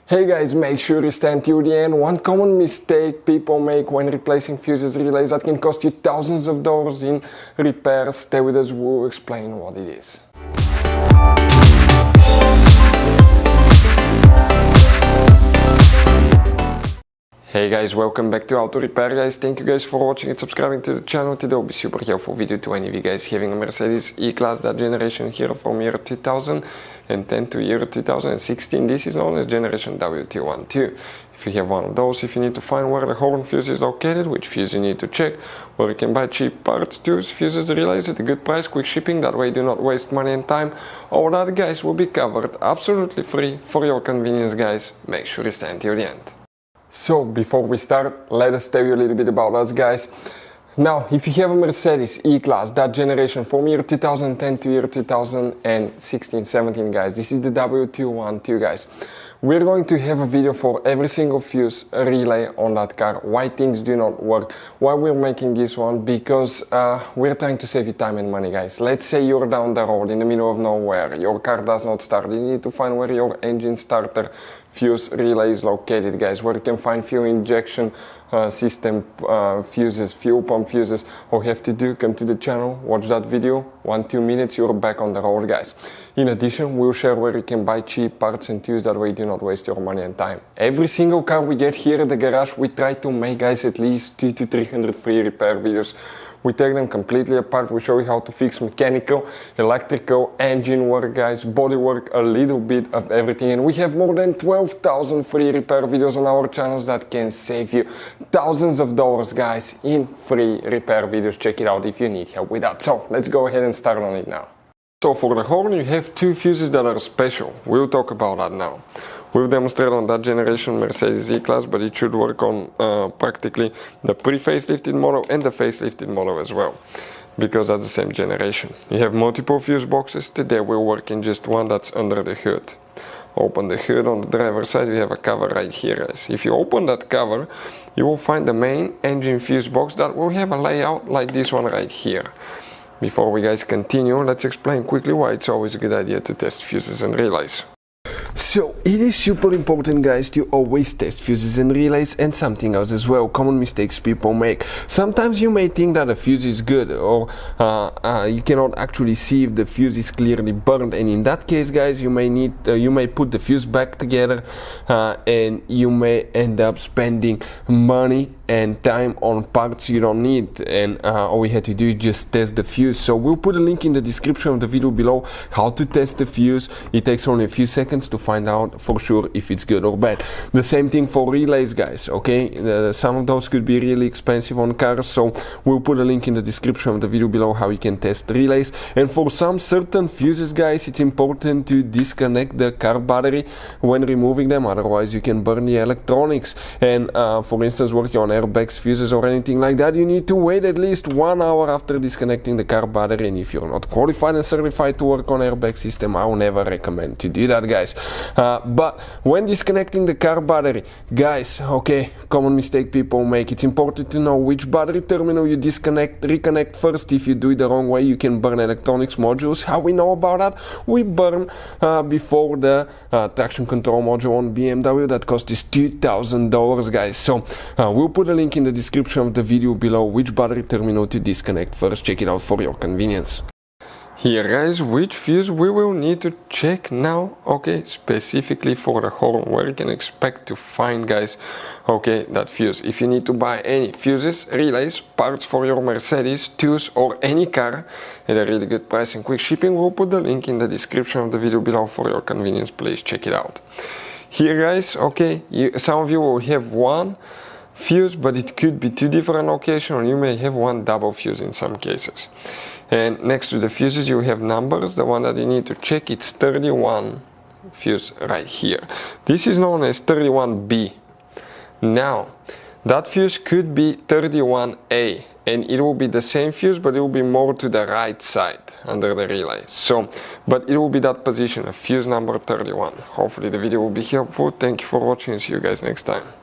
Hey guys, make sure you stand till the end. One common mistake people make when replacing fuses relays that can cost you thousands of dollars in repairs. Stay with us, we'll explain what it is. Hey guys, welcome back to Auto Repair guys. Thank you guys for watching and subscribing to the channel. Today will be super helpful video to any of you guys having a Mercedes E Class, that generation here from year 2010 to year 2016. This is known as generation W212. If you have one of those, if you need to find where the horn fuse is located, which fuse you need to check, where you can buy cheap parts, tools, fuses, relays at a good price, quick shipping, that way do not waste money and time, all that guys will be covered absolutely free for your convenience guys. Make sure you stand till the end. So before we start, let us tell you a little bit about us guys. Now, if you have a Mercedes E Class, that generation from year 2010 to year 2016-17 guys, this is the W212 guys. We're going to have a video for every single fuse relay on that car, why things do not work, why we're making this one, because we're trying to save you time and money guys. Let's say you're down the road in the middle of nowhere, your car does not start, you need to find where your engine starter fuse relay is located guys, where you can find fuel injection system fuses, fuel pump fuses. All you have to do, come to the channel, watch that video, 1-2 minutes, you're back on the road guys. In addition, we'll share where you can buy cheap parts and tools, that way you do not waste your money and time. Every single car we get here at the garage, we try to make guys at least 200 to 300 free repair videos. We take them completely apart, we show you how to fix mechanical, electrical, engine work guys, body work, a little bit of everything. And we have more than 12,000 free repair videos on our channels that can save you thousands of dollars guys in free repair videos. Check it out if you need help with that. So let's go ahead and start on it now. So for the horn you have two fuses that are special. We'll talk about that now. We'll demonstrate on that generation Mercedes E Class, but it should work on practically the pre-facelifted model and the facelifted model as well, because that's the same generation. You have multiple fuse boxes. Today we'll work in just one that's under the hood. Open the hood. On the driver's side we have a cover right here guys. If you open that cover, you will find the main engine fuse box that will have a layout like this one right here. Before we guys continue, let's explain quickly why it's always a good idea to test fuses and relays. So it is super important guys to always test fuses and relays, and something else as well, common mistakes people make. Sometimes you may think that a fuse is good, or you cannot actually see if the fuse is clearly burned, and in that case guys you may put the fuse back together and you may end up spending money and time on parts you don't need, and all we had to do is just test the fuse. So we'll put a link in the description of the video below how to test the fuse. It takes only a few seconds to find out for sure if it's good or bad. The same thing for relays guys, okay? Some of those could be really expensive on cars, so we'll put a link in the description of the video below how you can test relays. And for some certain fuses guys, it's important to disconnect the car battery when removing them, otherwise you can burn the electronics. And for instance, working on airbags, fuses or anything like that, you need to wait at least 1 hour after disconnecting the car battery. And if you're not qualified and certified to work on airbag system, I will never recommend to do that guys. But when disconnecting the car battery guys, okay, common mistake people make, it's important to know which battery terminal you reconnect first. If you do it the wrong way, you can burn electronics modules. How we know about that? We burn before the traction control module on BMW that cost us $2,000 guys. So we'll put a link in the description of the video below which battery terminal to disconnect first. Check it out for your convenience. Here guys, which fuse we will need to check now, okay, specifically for the horn, where you can expect to find guys, okay, that fuse. If you need to buy any fuses, relays, parts for your Mercedes, tools or any car at a really good price and quick shipping, we'll put the link in the description of the video below for your convenience. Please check it out. Here guys, okay, some of you will have one fuse, but it could be two different locations, or you may have one double fuse in some cases. And next to the fuses you have numbers. The one that you need to check, it's 31 fuse right here. This is known as 31B. Now that fuse could be 31A, and it will be the same fuse, but it will be more to the right side under the relay. So, but it will be that position of fuse number 31. Hopefully the video will be helpful. Thank you for watching and see you guys next time.